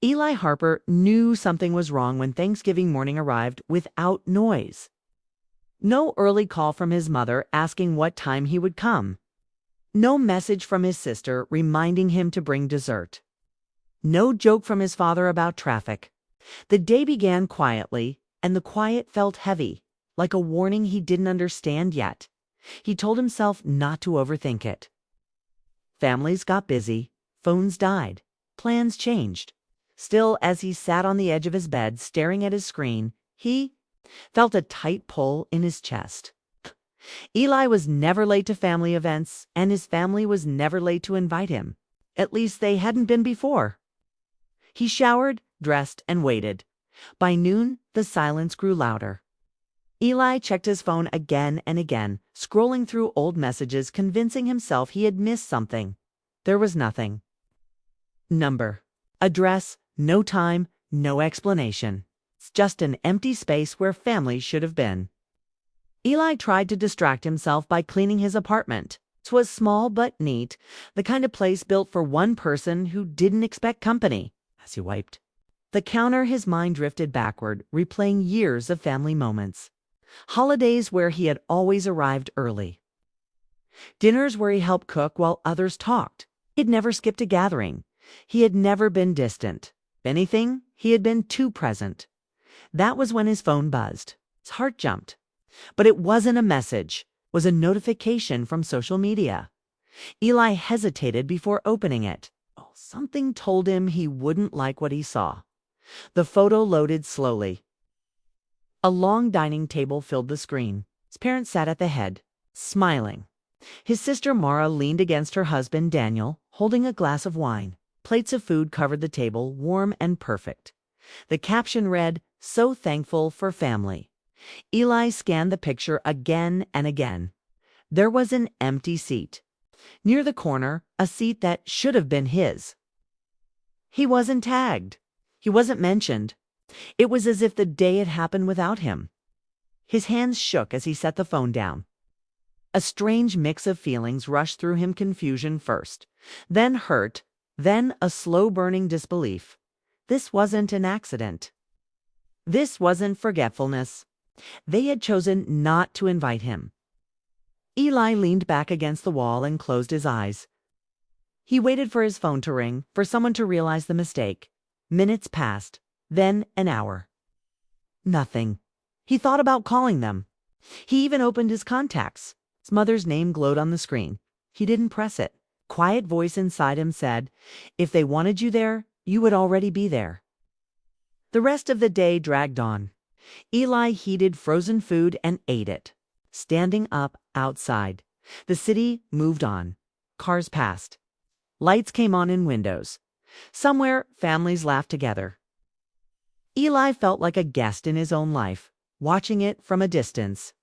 Eli Harper knew something was wrong when Thanksgiving morning arrived without noise. No early call from his mother asking what time he would come. No message from his sister reminding him to bring dessert. No joke from his father about traffic. The day began quietly, and the quiet felt heavy, like a warning he didn't understand yet. He told himself not to overthink it. Families got busy, phones died, plans changed. Still, as he sat on the edge of his bed staring at his screen, he felt a tight pull in his chest. Eli was never late to family events, and his family was never late to invite him. At least they hadn't been before. He showered, dressed, and waited. By noon, the silence grew louder. Eli checked his phone again and again, scrolling through old messages, convincing himself he had missed something. There was nothing. Number, address, no time, no explanation. It's just an empty space where family should have been. Eli tried to distract himself by cleaning his apartment. It was small but neat, the kind of place built for one person who didn't expect company. As he wiped the counter, his mind drifted backward, replaying years of family moments. Holidays where he had always arrived early. Dinners where he helped cook while others talked. He'd never skipped a gathering. He had never been distant. If anything, he had been too present. That was when his phone buzzed. His heart jumped. But it wasn't a message. It was a notification from social media. Eli hesitated before opening it. Something told him he wouldn't like what he saw. The photo loaded slowly. A long dining table filled the screen. His parents sat at the head, smiling. His sister Mara leaned against her husband Daniel, holding a glass of wine. Plates of food covered the table, warm and perfect. The caption read, "So thankful for family." Eli scanned the picture again and again. There was an empty seat. Near the corner, a seat that should have been his. He wasn't tagged. He wasn't mentioned. It was as if the day had happened without him. His hands shook as he set the phone down. A strange mix of feelings rushed through him, confusion first, then hurt, then a slow-burning disbelief. This wasn't an accident. This wasn't forgetfulness. They had chosen not to invite him. Eli leaned back against the wall and closed his eyes. He waited for his phone to ring, for someone to realize the mistake. Minutes passed, then an hour. Nothing. He thought about calling them. He even opened his contacts. His mother's name glowed on the screen. He didn't press it. Quiet voice inside him said, "If they wanted you there, you would already be there." The rest of the day dragged on. Eli heated frozen food and ate it. Standing up outside. The city moved on. Cars passed. Lights came on in windows. Somewhere, families laughed together. Eli felt like a guest in his own life, watching it from a distance.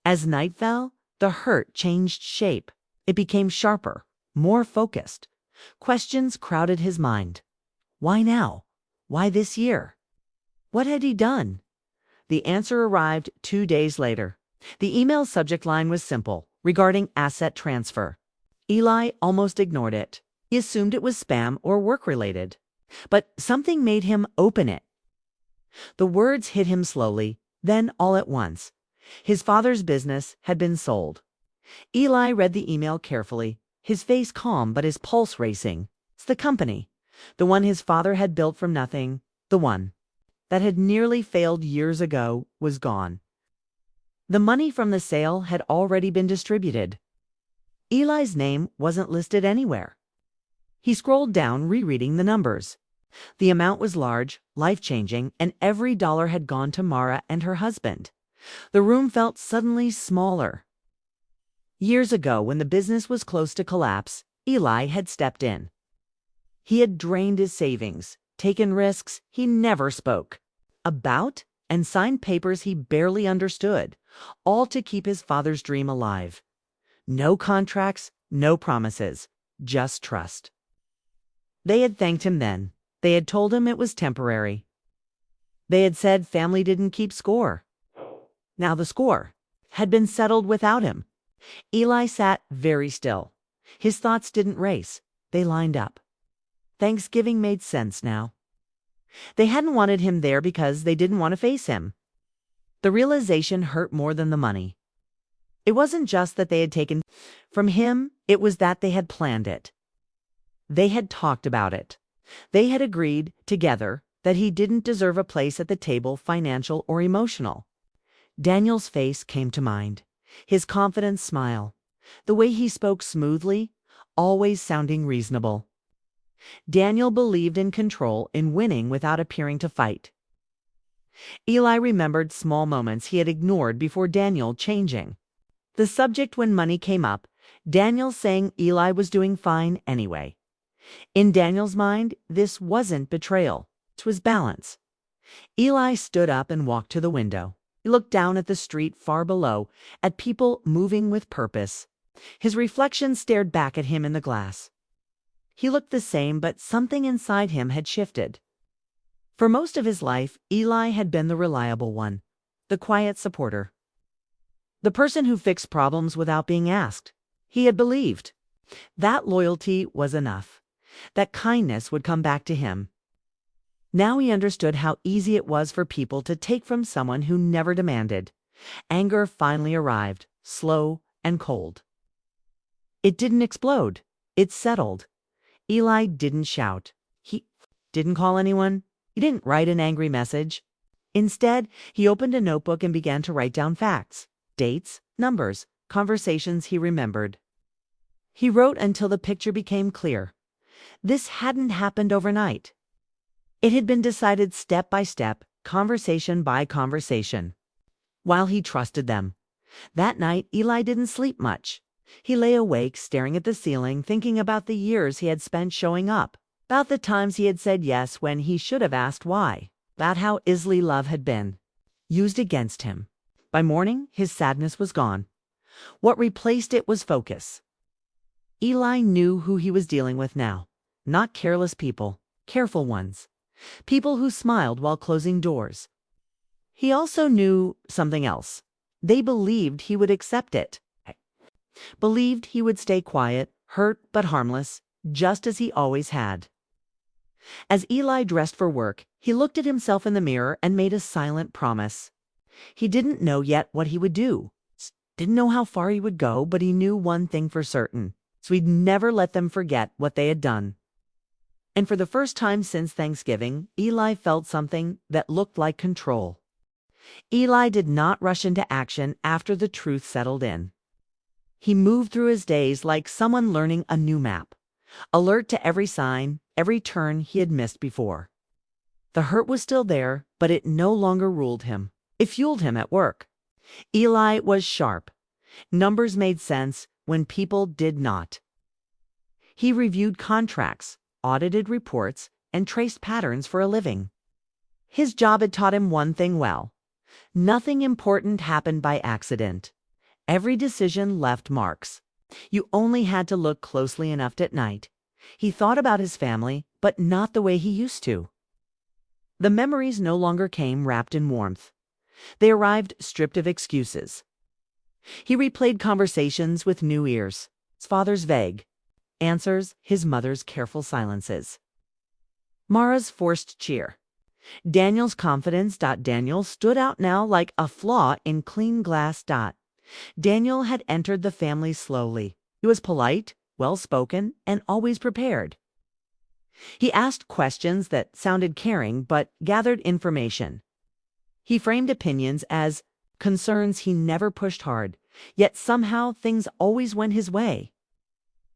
As night fell, the hurt changed shape. It became sharper, more focused. Questions crowded his mind. Why now? Why this year? What had he done? The answer arrived 2 days later. The email's subject line was simple, regarding asset transfer. Eli almost ignored it. He assumed it was spam or work-related. But something made him open it. The words hit him slowly, then all at once. His father's business had been sold. Eli read the email carefully, his face calm but his pulse racing. It's the company, the one his father had built from nothing, the one that had nearly failed years ago, was gone. The money from the sale had already been distributed. Eli's name wasn't listed anywhere. He scrolled down, rereading the numbers. The amount was large, life-changing, and every dollar had gone to Mara and her husband. The room felt suddenly smaller. Years ago, when the business was close to collapse, Eli had stepped in. He had drained his savings, taken risks he never spoke about, and signed papers he barely understood, all to keep his father's dream alive. No contracts, no promises, just trust. They had thanked him then. They had told him it was temporary. They had said family didn't keep score. Now the score had been settled without him. Eli sat very still. His thoughts didn't race. They lined up. Thanksgiving made sense now. They hadn't wanted him there because they didn't want to face him. The realization hurt more than the money. It wasn't just that they had taken from him, it was that they had planned it. They had talked about it. They had agreed, together, that he didn't deserve a place at the table, financial or emotional. Daniel's face came to mind. His confident smile. The way he spoke smoothly, always sounding reasonable. Daniel believed in control, in winning without appearing to fight. Eli remembered small moments he had ignored before Daniel changing. The subject when money came up, Daniel saying Eli was doing fine anyway. In Daniel's mind, this wasn't betrayal. It was balance. Eli stood up and walked to the window. He looked down at the street far below, at people moving with purpose. His reflection stared back at him in the glass. He looked the same, but something inside him had shifted. For most of his life, Eli had been the reliable one, the quiet supporter. The person who fixed problems without being asked. He had believed that loyalty was enough, that kindness would come back to him. Now he understood how easy it was for people to take from someone who never demanded. Anger finally arrived, slow and cold. It didn't explode. It settled. Eli didn't shout. He didn't call anyone. He didn't write an angry message. Instead, he opened a notebook and began to write down facts, dates, numbers, conversations he remembered. He wrote until the picture became clear. This hadn't happened overnight. It had been decided step by step, conversation by conversation. While he trusted them. That night, Eli didn't sleep much. He lay awake, staring at the ceiling, thinking about the years he had spent showing up, about the times he had said yes when he should have asked why, about how easily love had been used against him. By morning, his sadness was gone. What replaced it was focus. Eli knew who he was dealing with now. Not careless people, careful ones. People who smiled while closing doors. He also knew something else. They believed he would accept it. Believed he would stay quiet, hurt but harmless, just as he always had. As Eli dressed for work, he looked at himself in the mirror and made a silent promise. He didn't know yet what he would do. Didn't know how far he would go, but he knew one thing for certain. So he'd never let them forget what they had done. And for the first time since Thanksgiving, Eli felt something that looked like control. Eli did not rush into action after the truth settled in. He moved through his days like someone learning a new map, alert to every sign, every turn he had missed before. The hurt was still there, but it no longer ruled him. It fueled him at work. Eli was sharp. Numbers made sense when people did not. He reviewed contracts, audited reports, and traced patterns for a living. His job had taught him one thing well. Nothing important happened by accident. Every decision left marks. You only had to look closely enough at night. He thought about his family, but not the way he used to. The memories no longer came wrapped in warmth. They arrived stripped of excuses. He replayed conversations with new ears. His father's vague answers, his mother's careful silences. Mara's forced cheer. Daniel's confidence. Daniel stood out now like a flaw in clean glass. Daniel had entered the family slowly. He was polite, well-spoken, and always prepared. He asked questions that sounded caring but gathered information. He framed opinions as concerns he never pushed hard, yet somehow things always went his way.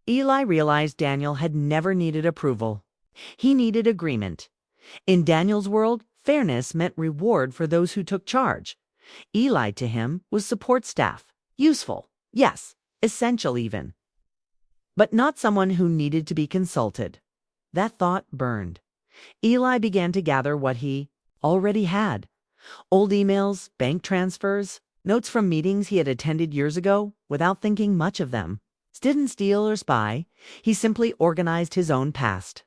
Eli realized Daniel had never needed approval. He needed agreement. In Daniel's world, fairness meant reward for those who took charge. Eli, to him, was support staff. Useful, yes, essential even. But not someone who needed to be consulted. That thought burned. Eli began to gather what he already had. Old emails, bank transfers, notes from meetings he had attended years ago without thinking much of them. Didn't steal or spy. He simply organized his own past.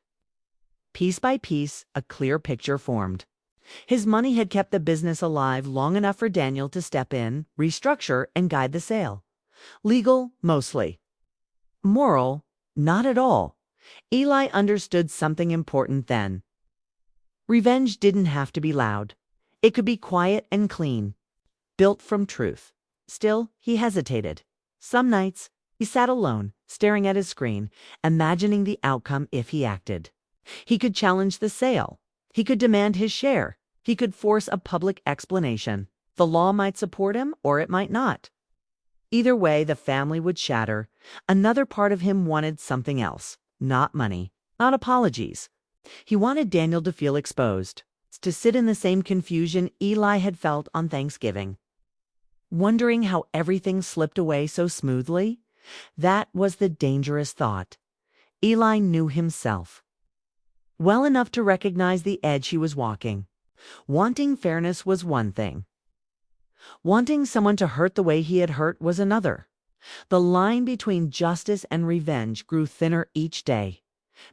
Piece by piece, a clear picture formed. His money had kept the business alive long enough for Daniel to step in, restructure, and guide the sale. Legal, mostly. Moral, not at all. Eli understood something important then. Revenge didn't have to be loud. It could be quiet and clean, built from truth. Still, he hesitated. Some nights, he sat alone, staring at his screen, imagining the outcome if he acted. He could challenge the sale. He could demand his share. He could force a public explanation. The law might support him, or it might not. Either way, the family would shatter. Another part of him wanted something else. Not money, not apologies. He wanted Daniel to feel exposed, to sit in the same confusion Eli had felt on Thanksgiving. Wondering how everything slipped away so smoothly? That was the dangerous thought. Eli knew himself well enough to recognize the edge he was walking. Wanting fairness was one thing. Wanting someone to hurt the way he had hurt was another. The line between justice and revenge grew thinner each day.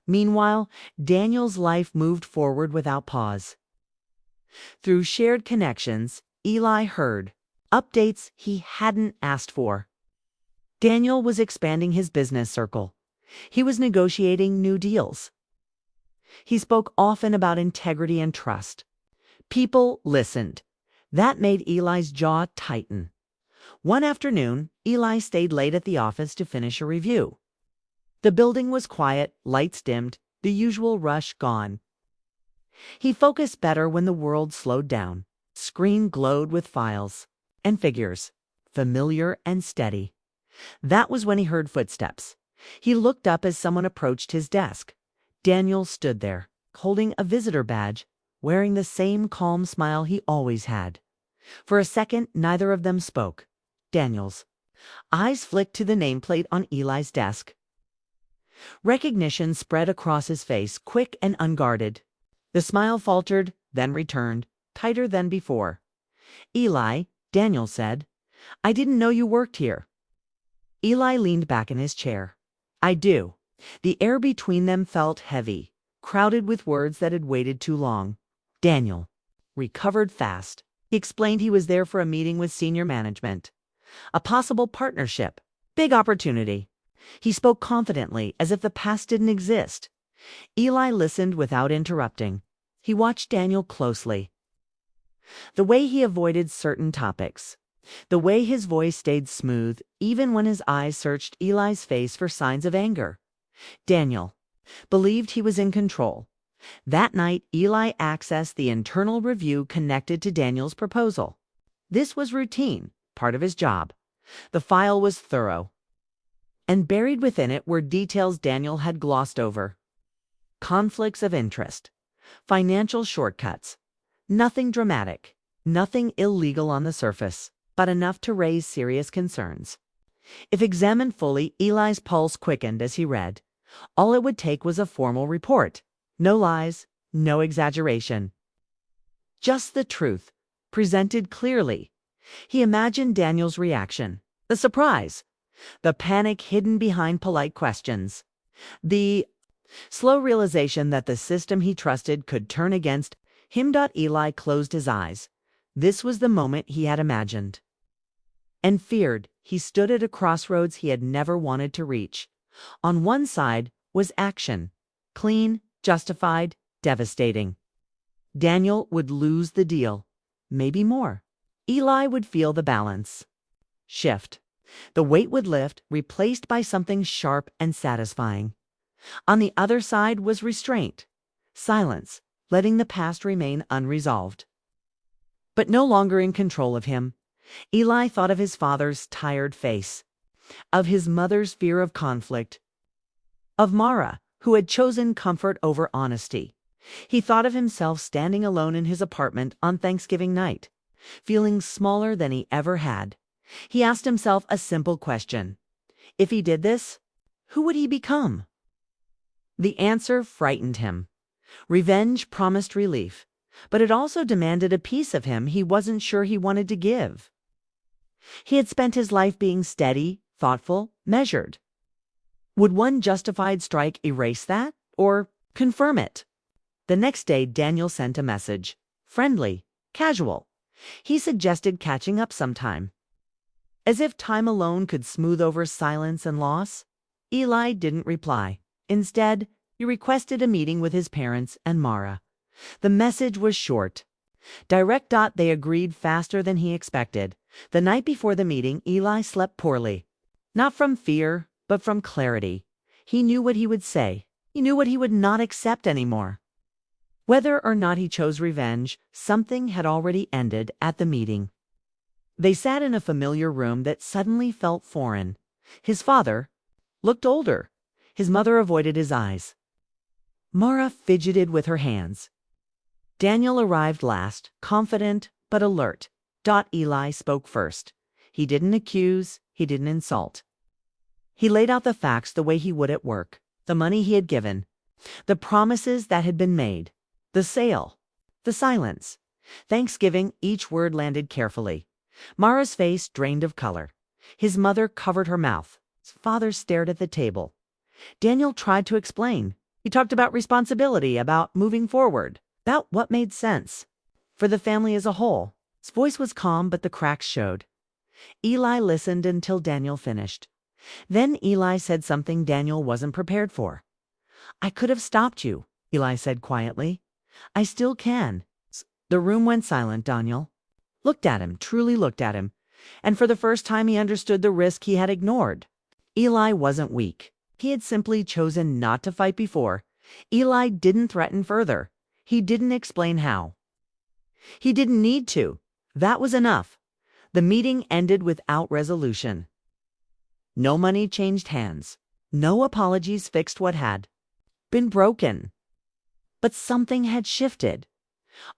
Meanwhile, Daniel's life moved forward without pause. Through shared connections, Eli heard updates he hadn't asked for. Daniel was expanding his business circle. He was negotiating new deals. He spoke often about integrity and trust. People listened. That made Eli's jaw tighten. One afternoon, Eli stayed late at the office to finish a review. The building was quiet, lights dimmed, the usual rush gone. He focused better when the world slowed down. Screen glowed with files and figures, familiar and steady. That was when he heard footsteps. He looked up as someone approached his desk. Daniel stood there, holding a visitor badge, wearing the same calm smile he always had. For a second, neither of them spoke. Daniel's eyes flicked to the nameplate on Eli's desk. Recognition spread across his face, quick and unguarded. The smile faltered, then returned, tighter than before. "Eli," Daniel said, "I didn't know you worked here." Eli leaned back in his chair. "I do." The air between them felt heavy, crowded with words that had waited too long. Daniel recovered fast. He explained he was there for a meeting with senior management. A possible partnership. Big opportunity. He spoke confidently, as if the past didn't exist. Eli listened without interrupting. He watched Daniel closely. The way he avoided certain topics. The way his voice stayed smooth, even when his eyes searched Eli's face for signs of anger. Daniel believed he was in control. That night, Eli accessed the internal review connected to Daniel's proposal. This was routine, part of his job. The file was thorough. And buried within it were details Daniel had glossed over. Conflicts of interest. Financial shortcuts. Nothing dramatic. Nothing illegal on the surface, but enough to raise serious concerns. If examined fully, Eli's pulse quickened as he read. All it would take was a formal report. No lies, no exaggeration. Just the truth, presented clearly. He imagined Daniel's reaction. The surprise. The panic hidden behind polite questions. The slow realization that the system he trusted could turn against him. Eli closed his eyes. This was the moment he had imagined. And feared. He stood at a crossroads he had never wanted to reach. On one side was action. Clean, justified, devastating. Daniel would lose the deal. Maybe more. Eli would feel the balance shift. The weight would lift, replaced by something sharp and satisfying. On the other side was restraint. Silence, letting the past remain unresolved. But no longer in control of him. Eli thought of his father's tired face, of his mother's fear of conflict, of Mara, who had chosen comfort over honesty. He thought of himself standing alone in his apartment on Thanksgiving night, feeling smaller than he ever had. He asked himself a simple question. If he did this, who would he become? The answer frightened him. Revenge promised relief, but it also demanded a piece of him he wasn't sure he wanted to give. He had spent his life being steady, thoughtful, measured. Would one justified strike erase that, or confirm it? The next day, Daniel sent a message. Friendly, casual. He suggested catching up sometime. As if time alone could smooth over silence and loss, Eli didn't reply. Instead, he requested a meeting with his parents and Mara. The message was short. Direct. They agreed faster than he expected. The night before the meeting, Eli slept poorly. Not from fear, but from clarity. He knew what he would say. He knew what he would not accept anymore. Whether or not he chose revenge, something had already ended at the meeting. They sat in a familiar room that suddenly felt foreign. His father looked older. His mother avoided his eyes. Mara fidgeted with her hands. Daniel arrived last, confident but alert. Eli spoke first. He didn't accuse, he didn't insult. He laid out the facts the way he would at work. The money he had given, the promises that had been made, the sale, the silence. Thanksgiving, each word landed carefully. Mara's face drained of color. His mother covered her mouth. His father stared at the table. Daniel tried to explain. He talked about responsibility, about moving forward, about what made sense for the family as a whole. His voice was calm, but the cracks showed. Eli listened until Daniel finished. Then Eli said something Daniel wasn't prepared for. "I could have stopped you," Eli said quietly. "I still can." The room went silent. Daniel looked at him, truly looked at him, and for the first time he understood the risk he had ignored. Eli wasn't weak. He had simply chosen not to fight before. Eli didn't threaten further. He didn't explain how. He didn't need to. That was enough. The meeting ended without resolution. No money changed hands. No apologies fixed what had been broken. But something had shifted.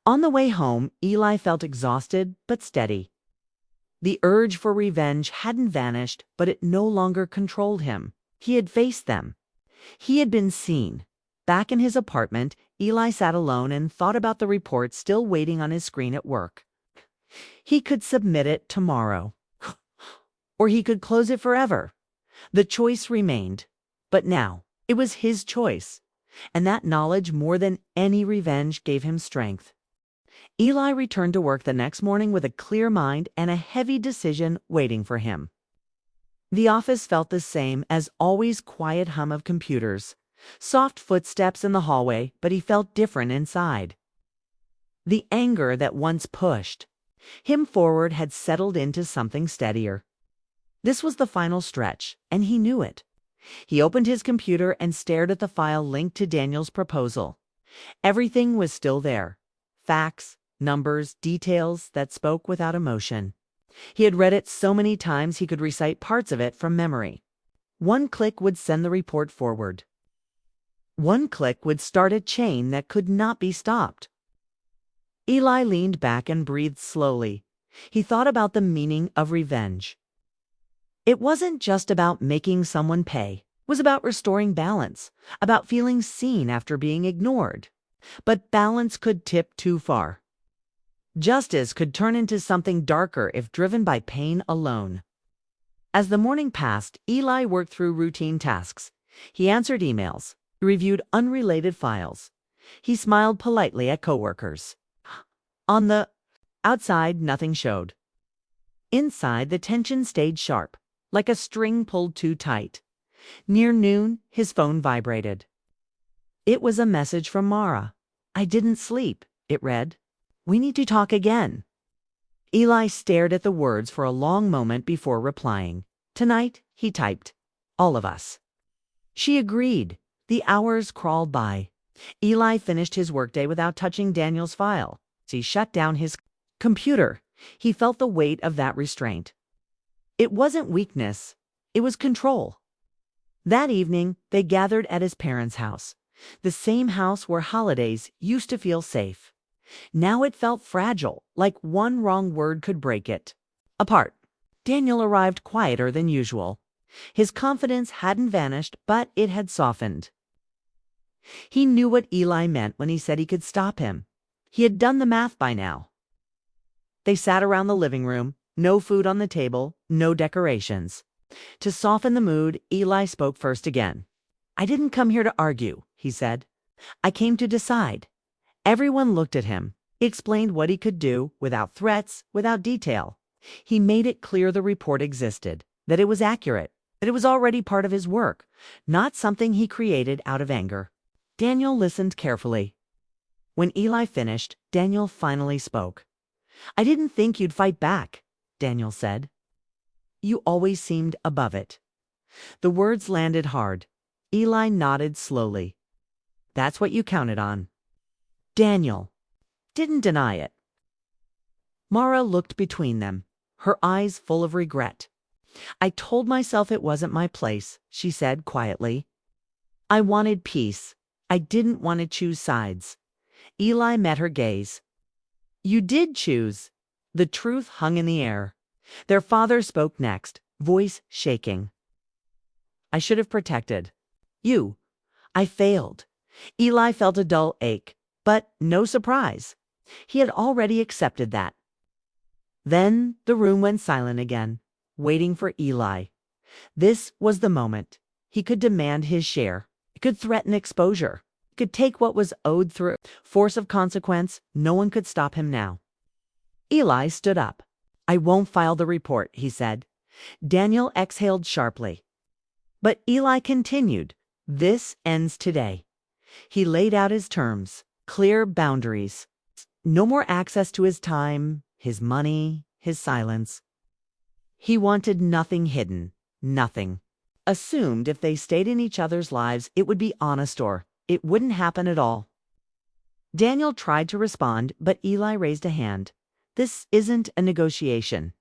On the way home, Eli felt exhausted but steady. The urge for revenge hadn't vanished, but it no longer controlled him. He had faced them. He had been seen. Back in his apartment, Eli sat alone and thought about the report still waiting on his screen at work. He could submit it tomorrow. Or he could close it forever. The choice remained. But now, it was his choice. And that knowledge, more than any revenge, gave him strength. Eli returned to work the next morning with a clear mind and a heavy decision waiting for him. The office felt the same as always, quiet hum of computers. Soft footsteps in the hallway, but he felt different inside. The anger that once pushed him forward had settled into something steadier. This was the final stretch, and he knew it. He opened his computer and stared at the file linked to Daniel's proposal. Everything was still there. Facts, numbers, details that spoke without emotion. He had read it so many times he could recite parts of it from memory. One click would send the report forward. One click would start a chain that could not be stopped. Eli leaned back and breathed slowly. He thought about the meaning of revenge. It wasn't just about making someone pay. It was about restoring balance, about feeling seen after being ignored. But balance could tip too far. Justice could turn into something darker if driven by pain alone. As the morning passed, Eli worked through routine tasks. He answered emails, reviewed unrelated files. He smiled politely at coworkers. On the outside, nothing showed. Inside, the tension stayed sharp, like a string pulled too tight. Near noon, his phone vibrated. It was a message from Mara. "I didn't sleep," it read. "We need to talk again." Eli stared at the words for a long moment before replying. "Tonight," he typed. "All of us." She agreed. The hours crawled by. Eli finished his workday without touching Daniel's file. He shut down his computer. He felt the weight of that restraint. It wasn't weakness. It was control. That evening, they gathered at his parents' house, the same house where holidays used to feel safe. Now it felt fragile, like one wrong word could break it apart. Daniel arrived quieter than usual. His confidence hadn't vanished, but it had softened. He knew what Eli meant when he said he could stop him. He had done the math by now. They sat around the living room, no food on the table, no decorations. To soften the mood, Eli spoke first again. "I didn't come here to argue," he said. "I came to decide." Everyone looked at him. He explained what he could do, without threats, without detail. He made it clear the report existed, that it was accurate, that it was already part of his work, not something he created out of anger. Daniel listened carefully. When Eli finished, Daniel finally spoke. "I didn't think you'd fight back," Daniel said. "You always seemed above it." The words landed hard. Eli nodded slowly. "That's what you counted on." Daniel didn't deny it. Mara looked between them, her eyes full of regret. "I told myself it wasn't my place," she said quietly. "I wanted peace. I didn't want to choose sides." Eli met her gaze. "You did choose." The truth hung in the air. Their father spoke next, voice shaking. "I should have protected you. I failed." Eli felt a dull ache, but no surprise. He had already accepted that. Then the room went silent again, waiting for Eli. This was the moment. He could demand his share. He could threaten exposure. He could take what was owed through force of consequence. No one could stop him now. Eli stood up. "I won't file the report," he said. Daniel exhaled sharply. But Eli continued. "This ends today." He laid out his terms, clear boundaries. No more access to his time, his money, his silence. He wanted nothing hidden, nothing. Assumed if they stayed in each other's lives, it would be honest or it wouldn't happen at all. Daniel tried to respond, but Eli raised a hand. "This isn't a negotiation."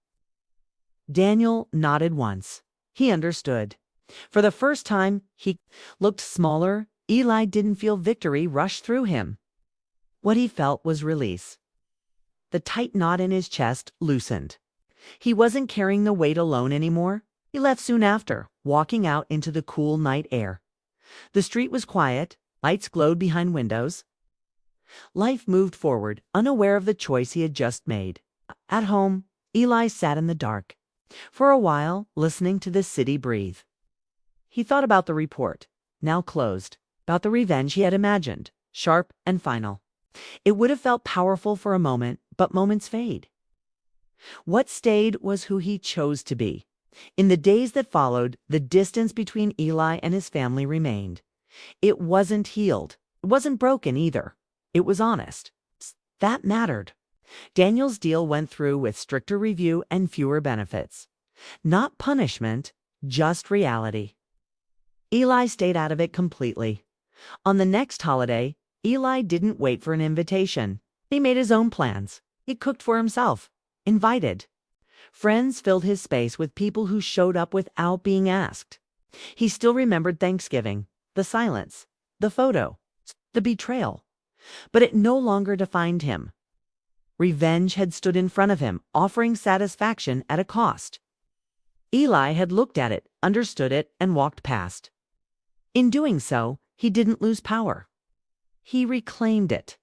Daniel nodded once. He understood. For the first time, he looked smaller. Eli didn't feel victory rush through him. What he felt was release. The tight knot in his chest loosened. He wasn't carrying the weight alone anymore. He left soon after, walking out into the cool night air. The street was quiet. Lights glowed behind windows. Life moved forward, unaware of the choice he had just made. At home, Eli sat in the dark. For a while, listening to the city breathe. He thought about the report, now closed, about the revenge he had imagined, sharp and final. It would have felt powerful for a moment, but moments fade. What stayed was who he chose to be. In the days that followed, the distance between Eli and his family remained. It wasn't healed. It wasn't broken either. It was honest. That mattered. Daniel's deal went through with stricter review and fewer benefits. Not punishment, just reality. Eli stayed out of it completely. On the next holiday, Eli didn't wait for an invitation. He made his own plans. He cooked for himself. Invited. Friends filled his space with people who showed up without being asked. He still remembered Thanksgiving, the silence, the photo, the betrayal. But it no longer defined him. Revenge had stood in front of him, offering satisfaction at a cost. Eli had looked at it, understood it, and walked past. In doing so, he didn't lose power. He reclaimed it.